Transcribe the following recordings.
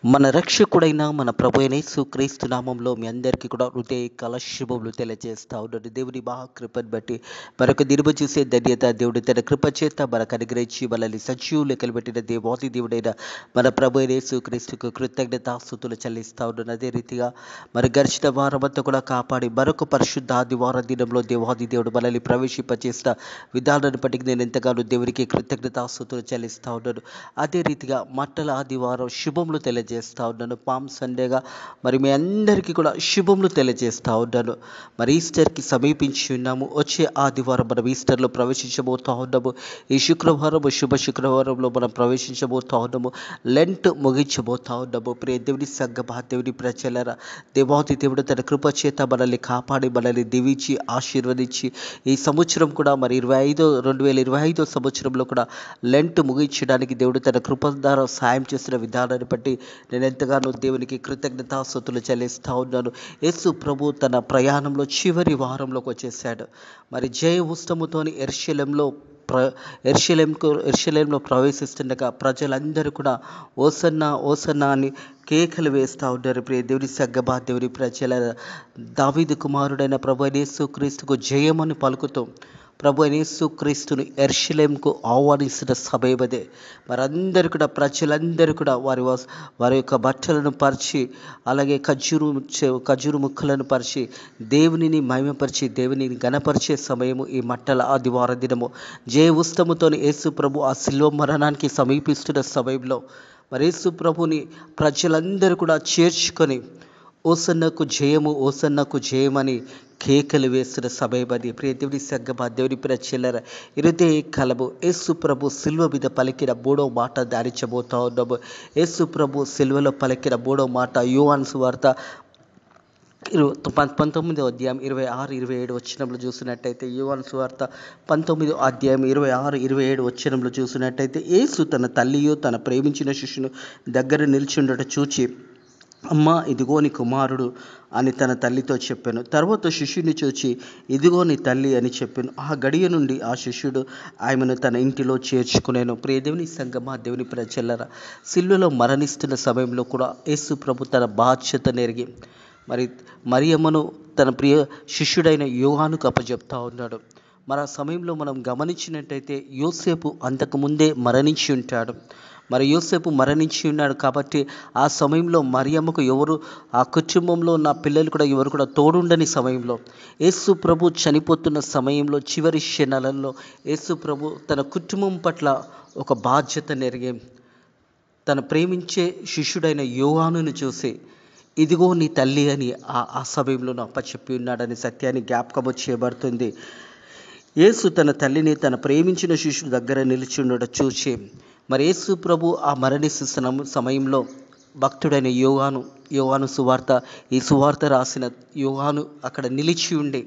మన రక్షకుడైన మన ప్రభు అయిన యేసుక్రీస్తు నామంలో మీ అందరికీ కూడా హృదయపూర్వక శుభములు తెలియజేస్తా ఉన్నాను. దేవుని మహాకృపను బట్టి మరొక దినము చూసే ధన్యత దేవుడు తన కృప చేత మనకు అనుగ్రహించి మనల్ని సజీవులు లెక్కలు పెట్టిన దేవాది దేవుడైన మన ప్రభు అయిన యేసుక్రీస్తుకు కృతజ్ఞతాస్తుతులు చెల్లిస్తా ఉన్నాను. అదే రీతిగా మరి గడిచిన వారమంతా కూడా కాపాడి మరొక పరిశుద్ధ ఆదివార దినంలో దేవాది దేవుడు మనల్ని ప్రవేశింపచేసిన విధానాన్ని బట్టి నేను ఎంతగానో దేవునికి కృతజ్ఞతాస్తుతులు చెల్లిస్తా ఉన్నాను. అదే రీతిగా మట్టల ఆదివారం శుభములు తెలియజేస్తా ఉన్నాను. పామ్ సండేగా మరి మీ అందరికీ కూడా శుభములు తెలియజేస్తా ఉన్నాను. మరి ఈస్టర్కి సమీపించి ఉన్నాము. వచ్చే ఆదివారం మనం ఈస్టర్లో ప్రవేశించబోతా ఉన్నాము. ఈ శుక్రవారం శుభ శుక్రవారంలో మనం ప్రవేశించబోతా ఉన్నాము. లెంట్ ముగించబోతా ఉన్నాము. ప్రియ దేవుని సంగమా, దేవుని ప్రజలరా, దేవాది దేవుడు తన కృప చేత మనల్ని కాపాడి మనల్ని దీవించి ఆశీర్వదించి ఈ సంవత్సరం కూడా మరి 2025 సంవత్సరంలో కూడా లెంట్ ముగించడానికి దేవుడు తన కృప ద్వారా సాయం చేసిన విధానాన్ని బట్టి నేను ఎంతగానో దేవునికి కృతజ్ఞతాస్తుతులు చెల్లిస్తా ఉన్నాను. యేసు ప్రభు తన ప్రయాణంలో చివరి వారంలోకి వచ్చేసాడు. మరి జయ ఉస్తముతోని ఎర్షలేంలో ప్రవేశిస్తుండగా ప్రజలందరూ కూడా ఓసన్నా ఓసన్నా అని కేకలు వేస్తూ ఉన్నారు. ప్రియ దేవుని సంగమా, దేవుని ప్రజల, దావీదు కుమారుడైన ప్రభు యేసుక్రీస్తుకు జయమని పలుకుతూ ప్రభు యేసుక్రీస్తుని ఎర్షలేంకు ఆహ్వానిస్తున్న సమయమదే. మరందరూ కూడా ప్రజలందరూ కూడా వారి యొక్క బట్టలను పరిచి, అలాగే ఖర్జూరు ముక్కలను పరిచి దేవునిని మహిమపరిచి దేవునిని గణపరిచే సమయము ఈ మట్టల ఆదివార దినము. జయ ఉస్తముతోని యేసు ప్రభు ఆ శిలువ మరణానికి సమీపిస్తున్న సమయంలో మరి యేసు ప్రభుని ప్రజలందరూ కూడా చేర్చుకొని ఓసన్నకు జయము, ఓసన్నకు జయమని కేకలు వేస్తున్న సమయమది. ప్రియ దేవుని సంగమా, దేవుని ప్రజలర, హృదయ కలము యేసు ప్రభు సిల్వ మీద పలికిన మూడో మాట ధ్యానించబోతా ఉన్నాము. యేసు ప్రభు సిల్వలో పలికిన మూడో మాట యోహాను సువార్త 19వ అధ్యాయం 26-27 వచనంలో చూసినట్టయితే, యోహాను సువార్త 19వ అధ్యాయం 26-27 వచనంలో చూసినట్టయితే, యేసు తన తల్లియో తన ప్రేమించిన శిష్యును దగ్గర నిల్చుండట చూచి, అమ్మా ఇదిగో నీ కుమారుడు అని తన తల్లితో చెప్పాను. తర్వాత శిష్యుని చూచి, ఇదిగో నీ తల్లి అని చెప్పాను. ఆ గడియ నుండి ఆ శిష్యుడు ఆమెను తన ఇంటిలో చేర్చుకునేను. ప్రియ దేవుని సంగమా, దేవుని ప్రజలరా, సిలువలో మరణిస్తున్న సమయంలో కూడా యేసు ప్రభు తన బాధ్యత నెరిగి మరి మరియమ్మను తన ప్రియ శిష్యుడైన యోహానుకు అప్పచెప్తా ఉన్నాడు. మరి ఆ సమయంలో మనం గమనించినట్టయితే యోసేపు అంతకుముందే మరణించి ఉంటాడు. మరి యోసేపు మరణించి ఉన్నాడు కాబట్టి ఆ సమయంలో మరియమ్మకు ఎవరు, ఆ కుటుంబంలో ఉన్న పిల్లలు కూడా ఎవరు కూడా తోడుండని సమయంలో, యేసు ప్రభు చనిపోతున్న సమయంలో చివరి క్షణాలలో యేసు ప్రభు తన కుటుంబం పట్ల ఒక బాధ్యత నెరిగి తన ప్రేమించే శిష్యుడైన యోహానును చూసి, ఇదిగో నీ తల్లి అని ఆ సమయంలో అప్పచెప్పి ఉన్నాడని సత్యాన్ని జ్ఞాపకము చేయబడుతుంది. యేసు తన తల్లిని తన ప్రేమించిన శిష్యుడి దగ్గర నిలిచిండట చూసి, మరి యేసు ప్రభు ఆ మరణిస్తున్న సమయంలో భక్తుడైన యోహాను సువార్త, ఈ సువార్త రాసిన యోహాను అక్కడ నిలిచి ఉండి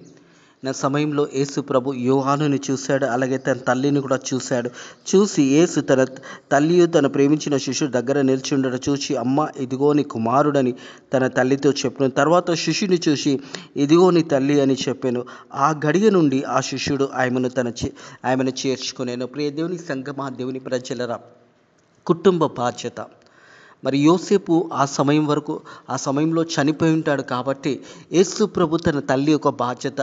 నా సమయంలో యేసు ప్రభు యోహానుని చూశాడు, అలాగే తన తల్లిని కూడా చూశాడు. చూసి యేసు తన తల్లియు తన ప్రేమించిన శిష్యుడు దగ్గర నిల్చుండట చూసి, అమ్మ ఇదిగో నీ కుమారుడని తన తల్లితో చెప్పాను. తర్వాత శిష్యుని చూసి, ఇదిగో నీ తల్లి అని చెప్పాను. ఆ గడియ నుండి ఆ శిష్యుడు ఆమెను చేర్చుకునేను. ప్రియ దేవుని సంగమా, దేవుని ప్రజలరా, కుటుంబ బాధ్యత. మరి యోసేపు ఆ సమయంలో చనిపోయి ఉంటాడు కాబట్టి యేసు ప్రభు తన తల్లి యొక్క బాధ్యత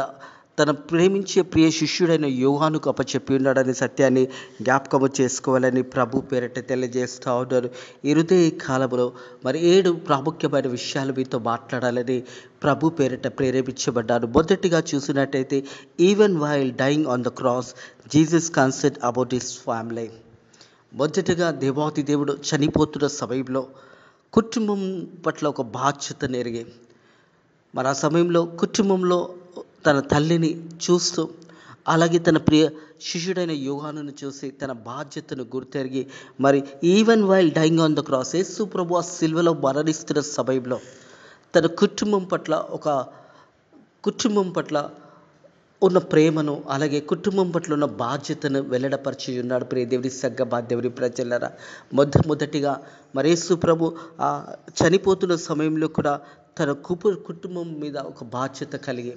తన ప్రేమించే ప్రియ శిష్యుడైన యోహానుకు అప్పచెప్పి ఉన్నాడని సత్యాన్ని జ్ఞాపకము చేసుకోవాలని ప్రభు పేరిట తెలియజేస్తూ ఉన్నారు. ఈ హృదయ కాలంలో మరి 7 ప్రాముఖ్యమైన విషయాలు మీతో మాట్లాడాలని ప్రభు పేరిట ప్రేరేపించబడ్డాను. మొదటిగా చూసినట్టయితే, even while dying on the cross Jesus concern about his family. మొదటగా దేవాది దేవుడు చనిపోతున్న సమయంలో కుటుంబం పట్ల ఒక బాధ్యత నెరిగి, మరి ఆ సమయంలో కుటుంబంలో తన తల్లిని చూస్తూ, అలాగే తన ప్రియ శిష్యుడైన యోహానును చూసి తన బాధ్యతను గుర్తెరిగి, మరి even while dying on the cross Yesu ప్రభు ఆ సిలువలో మరణిస్తున్న సమయంలో తన కుటుంబం పట్ల ఉన్న ప్రేమను, అలాగే కుటుంబం పట్ల ఉన్న బాధ్యతను వెల్లడపరిచి ఉన్నాడు. ప్రియ దేవుని సంగమా, దేవుని ప్రజలరా, మొదటిగా మరి యేసు ప్రభు ఆ చనిపోతున్న సమయంలో కూడా తన కుటుంబం మీద ఒక బాధ్యత కలిగి,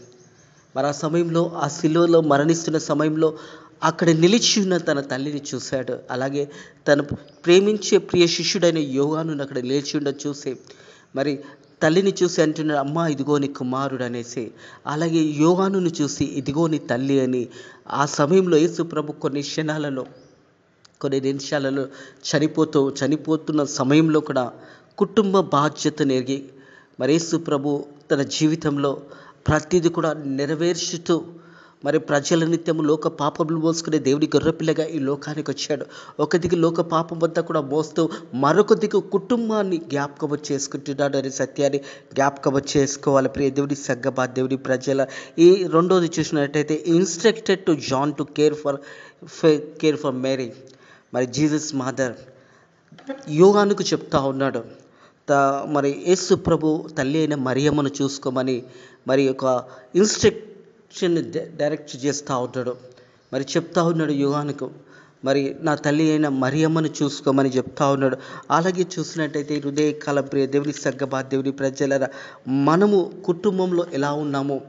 మరి ఆ సమయంలో ఆ సిలువలో మరణిస్తున్న సమయంలో అక్కడ నిలిచి ఉన్న తన తల్లిని చూశాడు. అలాగే తను ప్రేమించే ప్రియ శిష్యుడైన యోహాను అక్కడ నిలిచి ఉండ చూసి మరి తల్లిని చూసి అంటున్నాడు, అమ్మా ఇదిగో నీ కుమారుడు అనేసి. అలాగే యోహానును చూసి ఇదిగో నీ తల్లి అని. ఆ సమయంలో యేసు ప్రభు కొన్ని నిమిషాలలో చనిపోతున్న సమయంలో కూడా కుటుంబ బాధ్యతను ఎరిగి మరి యేసు ప్రభు తన జీవితంలో ప్రతిదీ కూడా నెరవేర్చుతూ మరి ప్రజల నిత్యము లోక పాపములు మోసుకునే దేవుడి గొర్రెపిల్లగా ఈ లోకానికి వచ్చాడు. ఒక దిక్కు లోక పాపం అంతా కూడా మోస్తూ మరొక దిక్కు కుటుంబాన్ని జ్ఞాపకం చేసుకుంటున్నాడు అనే సత్యాన్ని జ్ఞాపకం చేసుకోవాలి. ప్రియ దేవుడి సంగమా, దేవుడి ప్రజల ఈ రెండోది చూసినట్టయితే instructed to John to care for Mary. మరి జీసస్ మదర్ యోహానుకు చెప్తా ఉన్నాడు, మరి యేసు ప్రభు తల్లి అయిన మరియమ్మను చూసుకోమని మరి ఒక డైరెక్ట్ చేస్తూ ఉంటాడు. మరి చెప్తా ఉన్నాడు యోహానుకు, మరి నా తల్లి అయిన మరియమ్మను చూసుకోమని చెప్తా ఉన్నాడు. అలాగే చూసినట్టయితే హృదయకాలం ప్రియ దేవుని సంగమా, దేవుని ప్రజల మనము కుటుంబంలో ఎలా ఉన్నామో,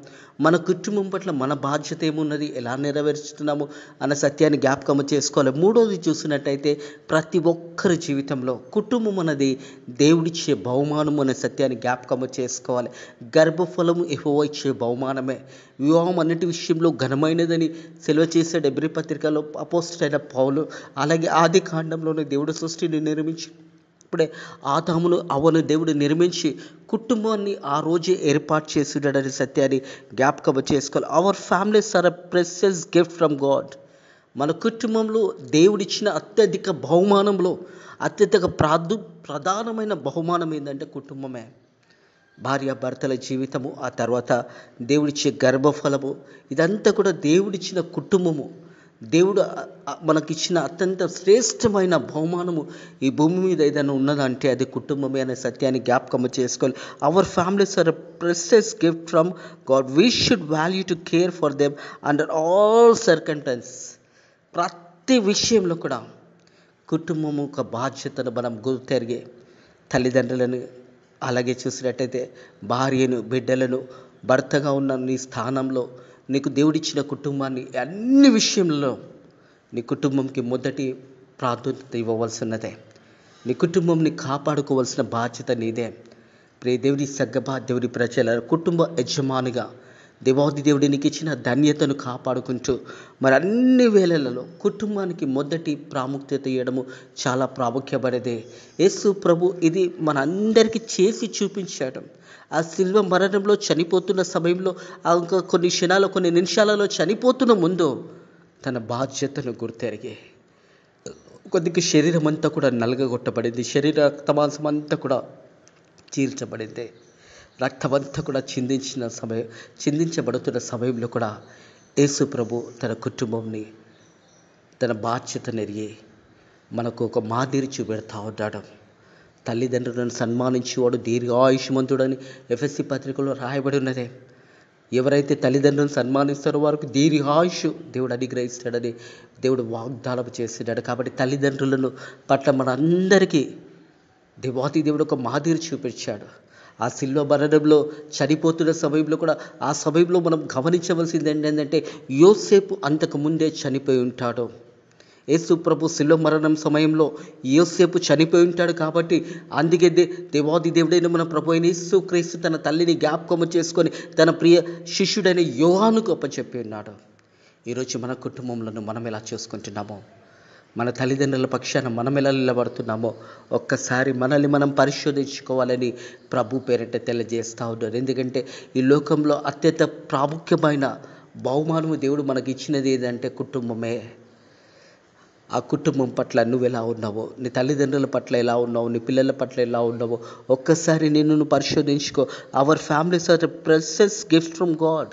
మన కుటుంబం పట్ల మన బాధ్యత ఏమున్నది, ఎలా నెరవేర్చుతున్నాము అన్న సత్యాన్ని జ్ఞాపకం చేసుకోవాలి. మూడోది చూసినట్టయితే ప్రతి ఒక్కరి జీవితంలో కుటుంబం అన్నది దేవుడిచ్చే బహుమానం అనే సత్యాన్ని జ్ఞాపకం చేసుకోవాలి. గర్భఫలము యెహోవా ఇచ్చే బహుమానమే. వివాహం అన్నిటి విషయంలో ఘనమైనదని సెలవు చేశాడు హెబ్రీ పత్రికలో అపోస్తలుడైన పౌలు. అలాగే ఆది కాండంలోనే దేవుడు సృష్టిని నిర్మించి ఇప్పుడే ఆదామును అవ్వను దేవుడు నిర్మించి కుటుంబాన్ని ఆ రోజే ఏర్పాటు చేస్తున్నాడనే సత్యాన్ని జ్ఞాపకం చేసుకోవాలి. Our families are a precious gift from God. మన కుటుంబంలో దేవుడిచ్చిన అత్యధిక బహుమానంలో అత్యధిక ప్రధానమైన బహుమానం ఏంటంటే కుటుంబమే. భార్యాభర్తల జీవితము, ఆ తర్వాత దేవుడిచ్చే గర్భఫలము, ఇదంతా కూడా దేవుడిచ్చిన కుటుంబము. దేవుడు మనకిచ్చిన అత్యంత శ్రేష్టమైన బహుమానము ఈ భూమి మీద ఏదైనా ఉన్నదంటే అది కుటుంబమే అనే సత్యాన్ని జ్ఞాపకం చేసుకోవాలి. Our families are a precious gift from God. We should value to care for them under all circumstances. ప్రతి విషయంలో కూడా కుటుంబము ఒక బాధ్యతను మనం గుర్తెరిగే తల్లిదండ్రులను, అలాగే చూసినట్టయితే భార్యను, బిడ్డలను, భర్తగా ఉన్న నీ స్థానంలో నీకు దేవుడిచ్చిన కుటుంబాన్ని అన్ని విషయంలో నీ కుటుంబంకి మొదటి ప్రాధాన్యత ఇవ్వవలసినదే. నీ కుటుంబంని కాపాడుకోవాల్సిన బాధ్యత నీదే. ప్రియ దేవుడి సంగమా, దేవుడి ప్రజల కుటుంబ యజమానిగా దేవాది దేవుడి నీకు ఇచ్చిన ధన్యతను కాపాడుకుంటూ మరి అన్ని వేళలలో కుటుంబానికి మొదటి ప్రాముఖ్యత ఇవ్వడము చాలా ప్రాముఖ్యపడేదే. యేసు ప్రభు ఇది మనందరికీ చేసి చూపించాడు. ఆ శిలువ మరణంలో చనిపోతున్న సమయంలో ఇంకా కొన్ని నిమిషాలలో చనిపోతున్న ముందు తన బాధ్యతను గుర్తెరిగి కొద్దిగా శరీరం అంతా కూడా నలగగొట్టబడింది, శరీర రక్తమాంసం అంతా కూడా చీల్చబడింది, రక్తమంతా కూడా చిందించబడుతున్న సమయంలో కూడా యేసు ప్రభు తన కుటుంబంని, తన బాధ్యతను ఎరిగి మనకు ఒక మాదిరి చూపెడతా ఉన్నాడు. తల్లిదండ్రులను సన్మానించేవాడు దీర్ఘాయుష్మంతుడని ఎఫెసీ పత్రికలో రాయబడి ఉన్నదే. ఎవరైతే తల్లిదండ్రులను సన్మానిస్తారో వారికి దీర్ఘాయుష్ దేవుడు అనుగ్రహిస్తాడని దేవుడు వాగ్దానం చేస్తున్నాడు. కాబట్టి తల్లిదండ్రులను పట్ల మనందరికీ దేవాతి దేవుడు ఒక మాదిరి చూపించాడు. ఆ శిలువ మరణంలో చనిపోతున్న సమయంలో కూడా ఆ సమయంలో మనం గమనించవలసింది ఏంటంటే యోసేపు అంతకు ముందే చనిపోయి ఉంటాడు. యేసు ప్రభు శిలువ మరణం సమయంలో యోసేపు చనిపోయి ఉంటాడు. కాబట్టి అందుకే దేవాది దేవుడైన మన ప్రభు అయిన యేసు క్రీస్తు తన తల్లిని జ్ఞాపకం చేసుకొని తన ప్రియ శిష్యుడైన యోహానుకు అప్పచెప్పి ఉన్నాడు. ఈరోజు మన కుటుంబంలో మనం ఎలా చూసుకుంటున్నామో, మన తల్లిదండ్రుల పక్షాన మనం ఎలా నిలబడుతున్నామో ఒక్కసారి మనల్ని మనం పరిశోధించుకోవాలని ప్రభు పేరిట తెలియజేస్తూ ఉన్నారు. ఎందుకంటే ఈ లోకంలో అత్యంత ప్రాముఖ్యమైన బహుమానము దేవుడు మనకి ఇచ్చినది ఏదంటే కుటుంబమే. ఆ కుటుంబం పట్ల నువ్వు ఎలా ఉన్నావో, నీ తల్లిదండ్రుల పట్ల ఎలా ఉన్నావో, నీ పిల్లల పట్ల ఎలా ఉన్నావో ఒక్కసారి నిన్ను పరిశోధించుకో. Our families are a precious gift from God.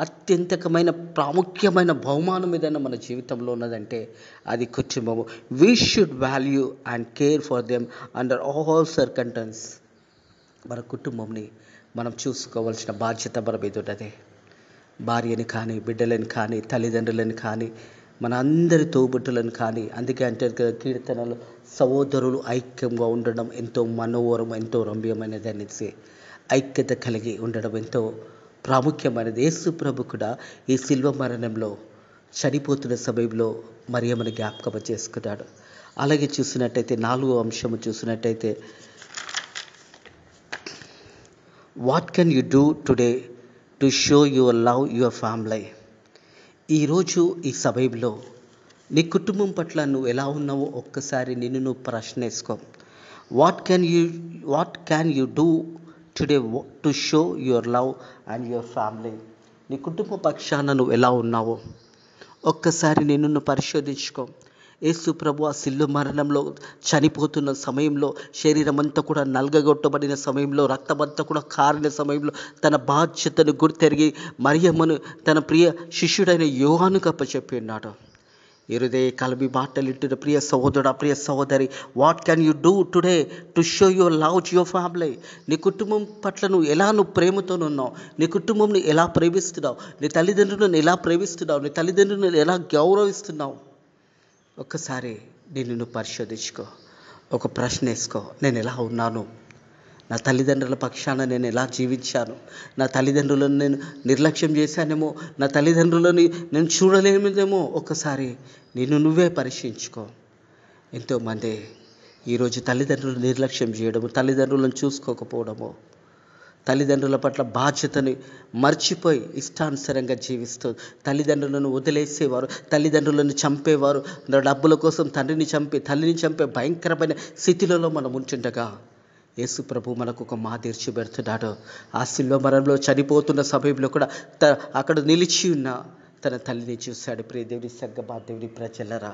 అత్యంతకమైన ప్రాముఖ్యమైన బహుమానం ఏదైనా మన జీవితంలో ఉన్నదంటే అది కుటుంబము. We should value and care for them under all circumstances. మన కుటుంబంని మనం చూసుకోవాల్సిన బాధ్యత మన మీద ఉన్నది. భార్యని కానీ, బిడ్డలని కానీ, తల్లిదండ్రులను కానీ, మన అందరి తోబుట్టులను కానీ. అందుకే అంటే కీర్తనలు సహోదరులు ఐక్యంగా ఉండడం ఎంతో మనోహరం, ఎంతో రమ్యమైనది అనేసి ఐక్యత కలిగి ఉండడం ఎంతో ప్రాముఖ్యమైనది. యేసు ప్రభు కూడా ఈ శిల్వ మరణంలో చనిపోతున్న సమయంలో మరియమ్మను జ్ఞాపకం చేసుకున్నాడు. అలాగే చూసినట్టయితే 4వ అంశము చూసినట్టయితే, what can you do today to show your love your family. ఈరోజు ఈ సమయంలో నీ కుటుంబం పట్ల నువ్వు ఎలా ఉన్నావో ఒక్కసారి నిన్ను నువ్వు ప్రశ్న వేసుకో. What can you do today to show your love and your family. నీ కుటుంబ పక్షాన నువ్వు ఎలా ఉన్నావో ఒక్కసారి నిన్ను నువ్వు పరిశోధించుకో. యేసు ప్రభు ఆ సిలువ మరణంలో చనిపోతున్న సమయంలో, శరీరం అంతా కూడా నలగగొట్టబడిన సమయంలో, రక్తమంతా కూడా కారిన సమయంలో తన బాధ్యతను గుర్తెరిగి మరియమ్మను తన ప్రియ శిష్యుడైన యోహానుకు అప్పచెప్పి ఉన్నాడు. ఈ హృదయ కలవి మాటలింటున్న ప్రియ సహోదరుడా, ప్రియ సహోదరి, what can you do today to show your love to your family. నీ కుటుంబం పట్ల నువ్వు ప్రేమతో ఉన్నావు, నీ కుటుంబంని ఎలా ప్రేమిస్తున్నావు, నీ తల్లిదండ్రులను ఎలా ప్రేమిస్తున్నావు, నీ తల్లిదండ్రులను ఎలా గౌరవిస్తున్నావు. ఒక్కసారి నిన్ను పరిశోధించుకో. ఒక ప్రశ్న వేసుకో, నేను ఎలా ఉన్నాను, నా తల్లిదండ్రుల పక్షాన నేను ఎలా జీవించాను, నా తల్లిదండ్రులను నేను నిర్లక్ష్యం చేశానేమో, నా తల్లిదండ్రులని నేను చూడలేమేమో. ఒక్కసారి నువ్వే పరీక్షించుకో. ఎంతోమంది ఈరోజు తల్లిదండ్రులు నిర్లక్ష్యం చేయడము, తల్లిదండ్రులను చూసుకోకపోవడము, తల్లిదండ్రుల పట్ల బాధ్యతని మర్చిపోయి ఇష్టానుసారంగా జీవిస్తూ తల్లిదండ్రులను వదిలేసేవారు, తల్లిదండ్రులను చంపేవారు, డబ్బుల కోసం తండ్రిని చంపి తల్లిని చంపే భయంకరమైన స్థితిలో మనం ఉంటుండగా యేసు ప్రభు మనకు ఒక మాదిరి చూపెడుతున్నాడు. ఆ శిలువ మరణంలో చనిపోతున్న సమయంలో కూడా అక్కడ నిలిచి ఉన్న తన తల్లిని చూశాడు. ప్రియ దేవుని సంగమా, దేవుని ప్రజలరా,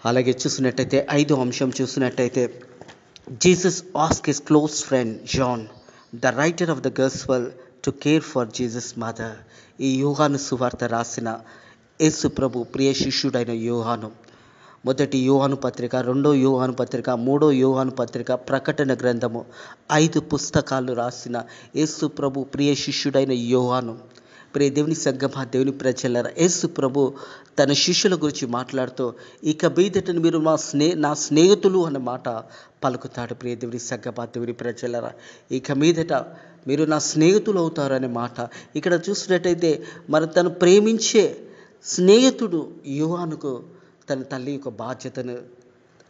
అలాగే చూసినట్టయితే 5వ అంశం చూసినట్టయితే, Jesus asked his close friend John, the writer of the gospel, to care for Jesus' mother. ఈ యోహాను సువార్త రాసిన యేసు ప్రభు ప్రియ శిష్యుడైన యోహాను, మొదటి యోహాను పత్రిక, 2వ యోహాను పత్రిక, 3వ యోహాను పత్రిక, ప్రకటన గ్రంథము, 5 పుస్తకాలు రాసిన యేసు ప్రభు ప్రియ శిష్యుడైన యోహాను. ప్రియ దేవుని సంగమా, దేవుని ప్రజలరా, యేసు ప్రభు తన శిష్యుల గురించి మాట్లాడుతూ ఇక మీదట మీరు నా స్నేహితులు అన్న మాట పలుకుతాడు. ప్రియ దేవుని సంగమా, దేవుని ప్రజలరా, ఇక మీదట మీరు నా స్నేహితులు అవుతారనే మాట ఇక్కడ చూసినట్టయితే, మరి తను ప్రేమించే స్నేహితుడు యోహానుకు తన తల్లి యొక్క బాధ్యతను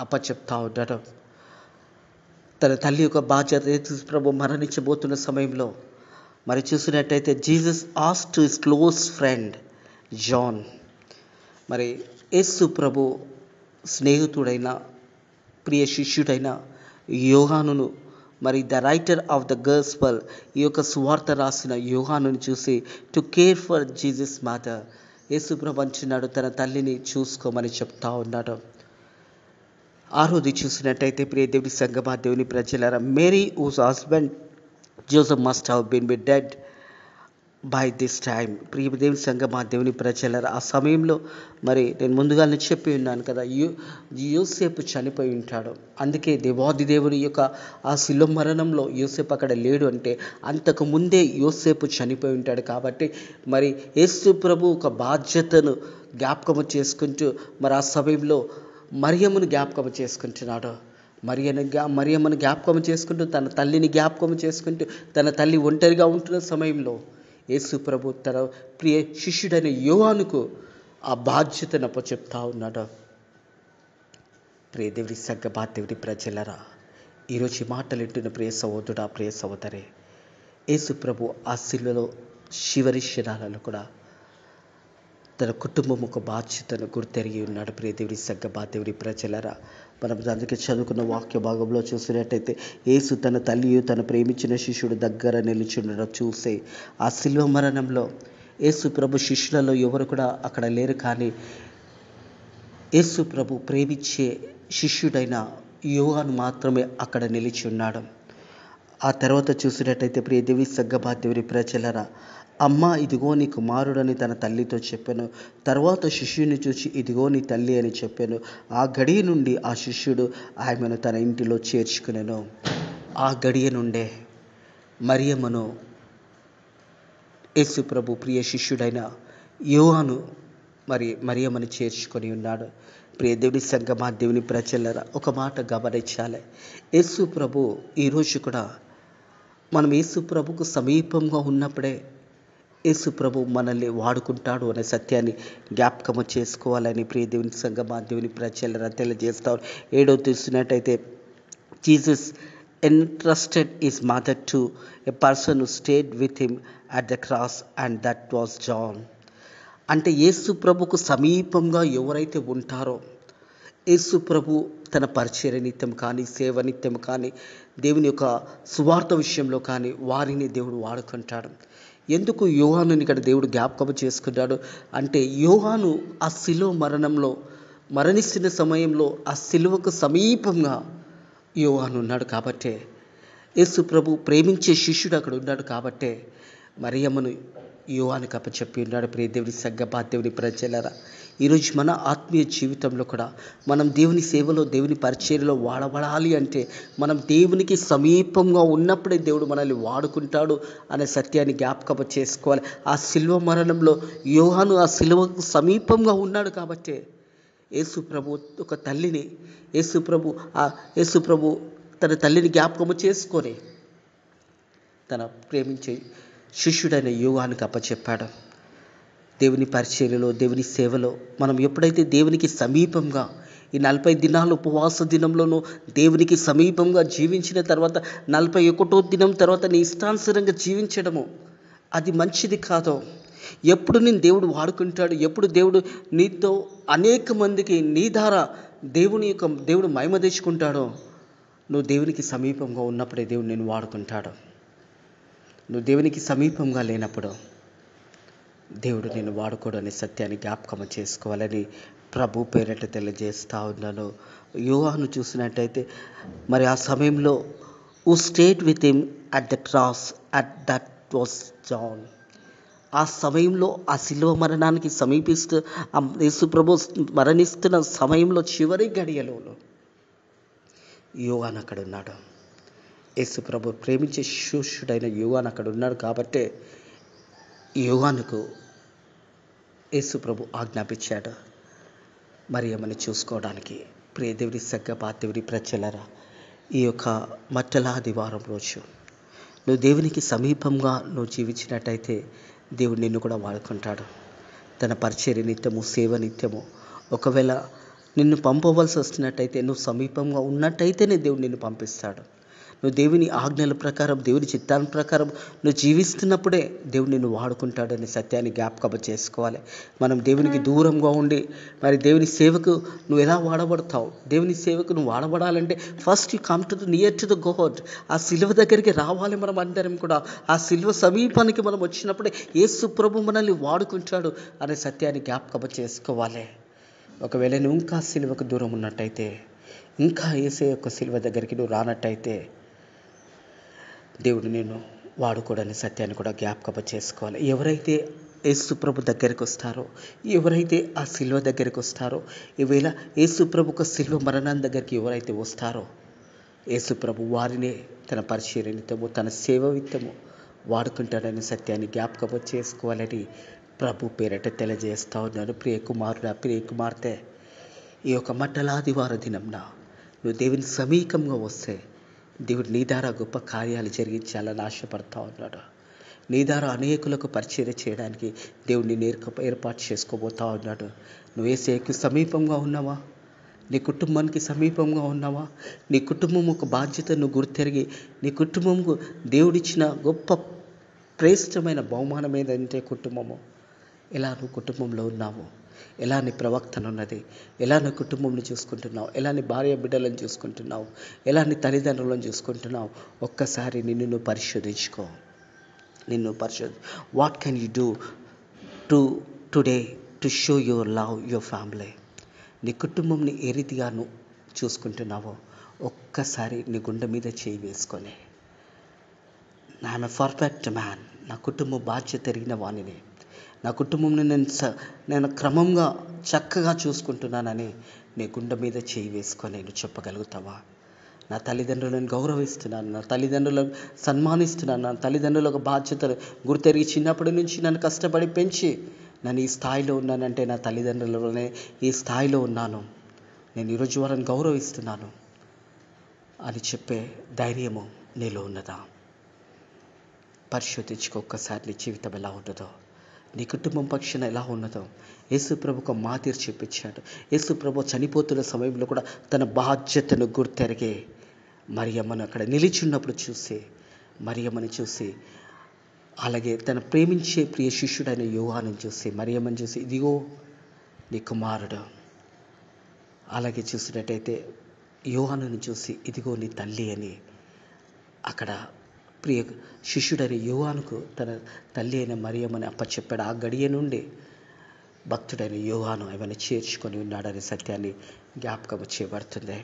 అప్పచెప్తా ఉన్నాడు. తన తల్లి యొక్క బాధ్యత యేసు ప్రభు మరణించబోతున్న సమయంలో మరి చూసినట్టయితే Jesus asked to his close friend John. మరి యేసు ప్రభు స్నేహితుడైన ప్రియ శిష్యుడైన యోహానును, మరి the writer of the gospel, ఈ యొక్క సువార్త రాసిన యోహానుని చూసి to care for Jesus mother, Yesu ప్రభు అంటున్నాడు తన తల్లిని చూసుకోమని చెప్తా ఉన్నాడు. 6వది చూసినట్టయితే ప్రియ దేవుని సంగమా, దేవుని ప్రజలరా, Mary whose husband Joseph must have been dead by this time. ప్రియ దేవుని సంగమా, దేవుని ప్రజలరా, ఆ సమయంలో మరి నేను ముందుగానే చెప్పి ఉన్నాను కదా, యోసేపు చనిపోయి ఉంటాడు. అందుకే దేవాది దేవుని యొక్క ఆ శిలువ మరణంలో యోసేపు అక్కడ లేడు అంటే అంతకు ముందే యోసేపు చనిపోయి ఉంటాడు. కాబట్టి మరి యేసు ప్రభు ఒక బాధ్యతను జ్ఞాపకం చేసుకుంటూ మరి ఆ సమయంలో మరియమ్మను జ్ఞాపకం చేసుకుంటున్నాడు. మరియమ్మను జ్ఞాపకం చేసుకుంటూ తన తల్లిని జ్ఞాపకం చేసుకుంటూ తన తల్లి ఒంటరిగా ఉంటున్న సమయంలో యేసు ప్రభు తన ప్రియ శిష్యుడైన యోహానుకు ఆ బాధ్యతను అప్పచెప్తా ఉన్నాడు. ప్రియ దేవుని సంగమా, దేవుని ప్రజలరా, ఈరోజు ఈ మాటలు వింటున్న ప్రియ సహోదరుడా, ప్రియ సహోదరి, యేసు ప్రభు ఆ శిలువలో చివరి క్షణాలలో కూడా తన కుటుంబం ఒక బాధ్యతను గుర్తెరిగి ఉన్నాడు. ప్రియ దేవుని సంగమా, దేవుని ప్రజలరా, మనం అందుకే చదువుకున్న వాక్య భాగంలో చూసినట్టయితే యేసు తన తల్లియు తన ప్రేమించిన శిష్యుడు దగ్గర నిలిచుండడం చూసే ఆ శిలువ మరణంలో యేసు ప్రభు శిష్యులలో ఎవరు కూడా అక్కడ లేరు. కానీ యేసు ప్రభు ప్రేమించే శిష్యుడైన యోహాను మాత్రమే అక్కడ నిలిచి ఉన్నాడు. ఆ తర్వాత చూసినట్టయితే ప్రియ దేవుని సంగమా, దేవుని ప్రజలరా, అమ్మ ఇదిగో నీ కుమారుడని తన తల్లితో చెప్పాను. తర్వాత శిష్యుని చూసి ఇదిగో నీ తల్లి అని చెప్పాను. ఆ గడియ నుండి ఆ శిష్యుడు ఆమెను తన ఇంటిలో చేర్చుకునేను. ఆ గడియ నుండే మరియమ్మను యేసు ప్రభు ప్రియ శిష్యుడైన యోహాను మరి మరియమ్మను చేర్చుకొని ఉన్నాడు. ప్రియ దేవుని సంగమా, దేవుని ప్రజలరా, ఒక మాట గమనించాలి. యేసు ప్రభు ఈరోజు కూడా మనం యేసు ప్రభుకు సమీపంగా ఉన్నప్పుడే యేసు ప్రభు మనల్ని వాడుకుంటాడు అనే సత్యాన్ని జ్ఞాపకము చేసుకోవాలని ప్రియ దేవుని సంగమా, దేవుని ప్రజలరా తెలియజేస్తారు. 7వ చూసినట్టయితే Jesus entrusted his mother to a person who stayed with him at the cross, and that was John. అంటే యేసు ప్రభుకు సమీపంగా ఎవరైతే ఉంటారో, యేసు ప్రభు తన పరిచర్య నిత్యం కానీ, సేవ నిత్యం కానీ, దేవుని యొక్క సువార్త విషయంలో కానీ వారిని దేవుడు వాడుకుంటాడు. ఎందుకు యోహానుని ఇక్కడ దేవుడు జ్ఞాపకం చేసుకుంటాడు అంటే, యోహాను ఆ శిలువ మరణంలో మరణిస్తున్న సమయంలో ఆ శిలువకు సమీపంగా యోహాను ఉన్నాడు కాబట్టే, యేసు ప్రభు ప్రేమించే శిష్యుడు అక్కడ ఉన్నాడు కాబట్టే మరియమ్మను యోహానుకి అప్పచెప్పి ఉన్నాడు. ప్రియ దేవుని సంగమా, దేవుని ప్రజలరా, ఈరోజు మన ఆత్మీయ జీవితంలో కూడా మనం దేవుని సేవలో, దేవుని పరిచర్యలో వాడబడాలి అంటే మనం దేవునికి సమీపంగా ఉన్నప్పుడే దేవుడు మనల్ని వాడుకుంటాడు అనే సత్యాన్ని జ్ఞాపకం చేసుకోవాలి. ఆ శిలువ మరణంలో యోహాను ఆ శిలువకు సమీపంగా ఉన్నాడు కాబట్టే యేసు ప్రభు ఒక తల్లిని, యేసు ప్రభు తన తల్లిని జ్ఞాపకము చేసుకొని తన ప్రేమించే శిష్యుడైన యోహానుకి అప్పచెప్పాడు. దేవుని పరిచర్యలో, దేవుని సేవలో మనం ఎప్పుడైతే దేవునికి సమీపంగా ఈ 40 దినాలు ఉపవాస దినంలోనూ దేవునికి సమీపంగా జీవించిన తర్వాత 41వ దినం తర్వాత నీ ఇష్టానుసారంగా జీవించడము అది మంచిది కాదు. ఎప్పుడు నేను దేవుడు వాడుకుంటాడు, ఎప్పుడు దేవుడు నీతో అనేక మందికి నీ ద్వారా దేవుడు మహిమ తెచ్చుకుంటాడో, నువ్వు దేవునికి సమీపంగా ఉన్నప్పుడే దేవుడు నేను వాడుకుంటాడు. నువ్వు దేవునికి సమీపంగా లేనప్పుడు దేవుడు నేను వాడుకోడు అనే సత్యాన్ని జ్ఞాపకం చేసుకోవాలని ప్రభు పేరట తెలియజేస్తూ ఉన్నాను. యోహాను చూసినట్టయితే మరి ఆ సమయంలో who stayed with him at the cross, at that was John. ఆ సమయంలో ఆ శిలువ మరణానికి సమీపిస్తూ యేసు ప్రభు మరణిస్తున్న సమయంలో చివరి గడియలో యోహాను అక్కడ ఉన్నాడు. యేసు ప్రభు ప్రేమించే శిష్యుడైన యోహాను అక్కడ ఉన్నాడు కాబట్టే యోహానుకు యేసు ప్రభు ఆజ్ఞాపించాడు మరియమ్మని చూసుకోవడానికి. ప్రియ దేవుని సంగమా, దేవుని ప్రజలరా, ఈ యొక్క మట్టల ఆదివారం రోజు నువ్వు దేవునికి సమీపంగా నువ్వు జీవించినట్టయితే దేవుడు నిన్ను కూడా వాడుకుంటాడు. తన పరిచర్య నిత్యము, సేవ నిత్యము ఒకవేళ నిన్ను పంపవలసి వస్తున్నట్టయితే, నువ్వు సమీపంగా ఉన్నట్టయితేనే దేవుడు నిన్ను పంపిస్తాడు. నువ్వు దేవుని ఆజ్ఞల ప్రకారం, దేవుని చిత్తాల ప్రకారం నువ్వు జీవిస్తున్నప్పుడే దేవుడు నిన్ను వాడుకుంటాడనే సత్యాన్ని జ్ఞాపకం చేసుకోవాలి. మనం దేవునికి దూరంగా ఉండి మరి దేవుని సేవకు నువ్వు ఎలా వాడబడతావు? దేవుని సేవకు నువ్వు వాడబడాలంటే first you come to the near to the God. ఆ సిలువ దగ్గరికి రావాలి. మనం అందరం కూడా ఆ సిలువ సమీపానికి మనం వచ్చినప్పుడే యేసు ప్రభు మనల్ని వాడుకుంటాడు అనే సత్యాన్ని జ్ఞాపకం చేసుకోవాలి. ఒకవేళ నువ్వు ఇంకా సిలువకు దూరం ఉన్నట్టయితే, ఇంకా యేసే యొక్క సిలువ దగ్గరికి నువ్వు రానట్టయితే దేవుడు నేను వాడుకోడని సత్యాన్ని కూడా జ్ఞాపకం చేసుకోవాలి. ఎవరైతే యేసు ప్రభు దగ్గరికి వస్తారో, ఎవరైతే ఆ సిలువ దగ్గరికి వస్తారో, ఈవేళ యేసు ప్రభుకు సిలువ మరణం దగ్గరికి ఎవరైతే వస్తారో యేసు ప్రభు వారినే తన పరిచర్య నిమిత్తము, తన సేవ నిమిత్తము వాడుకుంటాడనే సత్యాన్ని జ్ఞాపకం చేసుకోవాలని ప్రభు పేరట తెలియజేస్తూ ఉన్నాను. ప్రియ కుమారుడా, ప్రియ కుమార్తె, ఈ యొక్క మట్టలాదివార దినంన నువ్వు దేవుని సమీపంగా వస్తే దేవుడు నీ ద్వారా గొప్ప కార్యాలు జరిగించాలని ఆశపడతా ఉన్నాడు. నీ ద్వారా అనేకులకు పరిచర్య చేయడానికి దేవుడు నిన్ను ఏర్పాటు చేసుకోబోతా ఉన్నాడు. నువ్వు యేసుకు సమీపంగా ఉన్నావా? నీ కుటుంబానికి సమీపంగా ఉన్నావా? నీ కుటుంబం ఒక బాధ్యతను గుర్తెరిగి, నీ కుటుంబంకు దేవుడిచ్చిన గొప్ప శ్రేష్టమైన బహుమానం ఏదంటే కుటుంబము. ఎలా నువ్వు కుటుంబంలో ఉన్నావు? ఎలా నీ ప్రవర్తన ఉన్నది? ఎలా నీ కుటుంబంని చూసుకుంటున్నావు? ఎలా నీ భార్య బిడ్డలను చూసుకుంటున్నావు? ఎలా నీ తల్లిదండ్రులను చూసుకుంటున్నావు? ఒక్కసారి నిన్ను నువ్వు పరిశోధించుకో. What can you do today to show your love your family? నీ కుటుంబంని ఏ రీతిగా నువ్వు చూసుకుంటున్నావో ఒక్కసారి నీ గుండె మీద చేయి వేసుకొని, ఐఎమ్ ఎ పర్ఫెక్ట్ మ్యాన్, నా కుటుంబం బాధ్యత ఎరిగిన వాణిని, నా కుటుంబంని నేను క్రమంగా చక్కగా చూసుకుంటున్నానని నీ గుండె మీద చేయి వేసుకొని నువ్వు చెప్పగలుగుతావా? నా తల్లిదండ్రులను గౌరవిస్తున్నాను, నా తల్లిదండ్రులను సన్మానిస్తున్నాను, నా తల్లిదండ్రులకు బాధ్యతలు గుర్తెరిగి చిన్నప్పటి నుంచి నన్ను కష్టపడి పెంచి నేను ఈ స్థాయిలో ఉన్నానంటే నా తల్లిదండ్రులలోనే ఈ స్థాయిలో ఉన్నాను, నేను ఈరోజు వారిని గౌరవిస్తున్నాను అని చెప్పే ధైర్యము నీలో ఉన్నదా? పరిశోధించుకో ఒక్కసారి. నీ జీవితం ఎలా ఉన్నదో, నీ కుటుంబం పక్షాన ఎలా ఉన్నదో యేసు ప్రభు ఒక మాదిరి చూపించాడు. యేసు ప్రభు చనిపోతున్న సమయంలో కూడా తన బాధ్యతను గుర్తెరిగే మరియమ్మను అక్కడ నిలిచున్నప్పుడు చూసి, మరియమ్మని చూసి, అలాగే తన ప్రేమించే ప్రియ శిష్యుడైన యోహాను చూసి, మరియమ్మని చూసి, ఇదిగో నీ కుమారుడు. అలాగే చూసినట్టయితే యోహానుని చూసి, ఇదిగో నీ తల్లి అని అక్కడ ప్రియ శిష్యుడైన యోహానుకు తన తల్లి అయిన మరియమ్మని అప్పచెప్పాడు. ఆ గడియ నుండి భక్తుడైన యోహాను ఆమెను చేర్చుకొని ఉన్నాడనే సత్యాన్ని జ్ఞాపకం చేయబడుతుంది.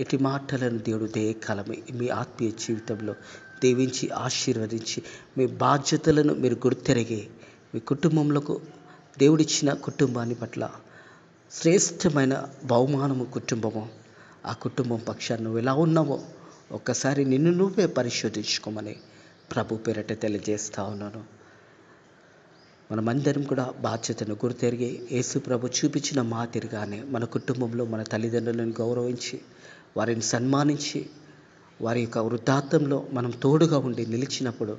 ఇటు మాటలను దేవుడు కాలం మీ ఆత్మీయ జీవితంలో దీవించి ఆశీర్వదించి, మీ బాధ్యతలను మీరు గుర్తెరిగి, మీ కుటుంబంలో దేవుడిచ్చిన కుటుంబాన్ని పట్ల శ్రేష్టమైన బహుమానము కుటుంబము. ఆ కుటుంబం పక్షాన్ని నువ్వు ఎలా ఉన్నావో ఒక్కసారి నిన్ను నువ్వే పరిశోధించుకోమని ప్రభు పేరట తెలియజేస్తా ఉన్నాను. మనమందరం కూడా బాధ్యతను గుర్తెరిగి యేసు ప్రభు చూపించిన మాదిరిగానే మన కుటుంబంలో మన తల్లిదండ్రులను గౌరవించి, వారిని సన్మానించి, వారి యొక్క వృద్ధాంతంలో మనం తోడుగా ఉండి నిలిచినప్పుడు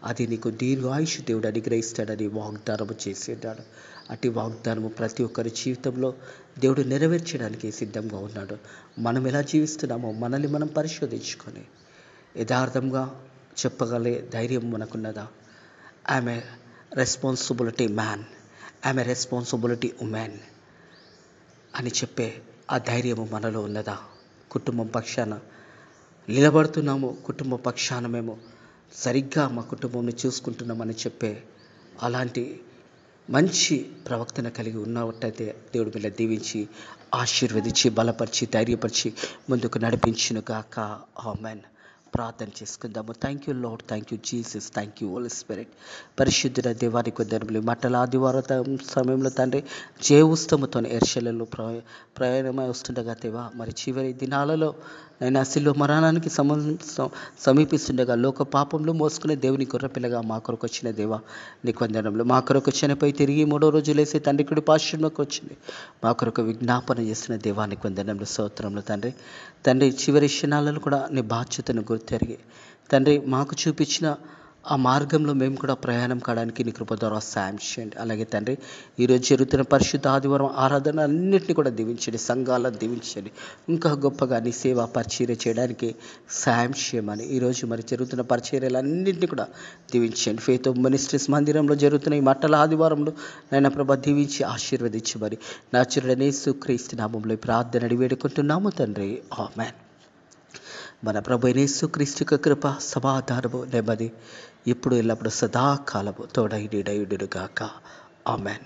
అది నీకు దీర్ఘాయుషు దేవుడు అనుగ్రహిస్తాడని వాగ్దానము చేసి ఉన్నాడు. అటు వాగ్దానము ప్రతి ఒక్కరి జీవితంలో దేవుడు నెరవేర్చడానికి సిద్ధంగా ఉన్నాడు. మనం ఎలా జీవిస్తున్నామో మనల్ని మనం పరిశోధించుకొని యథార్థంగా చెప్పగలే ధైర్యం మనకున్నదా? I'm a responsibility man, I'm a responsibility woman అని చెప్పే ఆ ధైర్యము మనలో ఉన్నదా? కుటుంబం పక్షాన నిలబడుతున్నాము, కుటుంబ పక్షాన మేము సరిగ్గా మా కుటుంబంని చూసుకుంటున్నామని చెప్పే అలాంటి మంచి ప్రవక్తన కలిగి ఉన్నట్టయితే దేవుడి మీద దీవించి ఆశీర్వదించి బలపరిచి ధైర్యపరిచి ముందుకు నడిపించును గాక. ఆమేన్. ప్రార్థన చేసుకుందాము. Thank you Lord, thank you Jesus, thank you Holy Spirit. పరిశుద్ధుల దేవానికి వందనములు. మట్టల ఆదివారం సమయంలో తండ్రి జయఉస్తముతో ఎర్షలలో ప్రయాణమై వస్తుండగా దేవా, మరి చివరి దినాలలో నైనా సిలువ మరణానికి సమీపిస్తుండగా లోక పాపంలో మోసుకునే దేవుని గొర్రెపిల్లగా మా కొరకు వచ్చిన దేవా నీకు వందనములు. మా కొరకు చనిపోయి తిరిగి 3వ రోజు లేసి తండ్రి కుడి పార్శ్వంలోకి వచ్చింది మా కొరకు విజ్ఞాపన చేసిన దేవానికి వందనములు, స్తోత్రములు తండ్రి. తండ్రి చివరి క్షణాలను కూడా నీ బాధ్యతను గుర్తెరిగి తండ్రి మాకు చూపించిన ఆ మార్గంలో మేము కూడా ప్రయాణం కావడానికి నీ కృప ద్వారా సాయం చేయండి. అలాగే తండ్రి ఈరోజు జరుగుతున్న పరిశుద్ధ ఆదివారం ఆరాధన అన్నింటినీ కూడా దీవించండి, సంఘాలను దీవించండి, ఇంకా గొప్పగా నీ సేవా పరిచర్య చేయడానికి సాయం చేయమని ఈరోజు మరి జరుగుతున్న పరిచర్యలన్నింటినీ కూడా దీవించండి. ఫెయిత్ ఆఫ్ మినిస్ట్రీస్ మందిరంలో జరుగుతున్న ఈ మట్టల ఆదివారంలో నైనా ప్రభా దీవించి ఆశీర్వదించి మరి నాచురుడైన యేసుక్రీస్తు నామములో ప్రార్థన అడిగి వేడుకుంటున్నాము తండ్రి. ఆమేన్. మన ప్రభు యేసుక్రీస్తు యొక్క కృప, సమాధానము, నెమ్మది ఇప్పుడు ఎల్లప్పుడు సదాకాలము తోడై నీడయుండును గాక. ఆమేన్.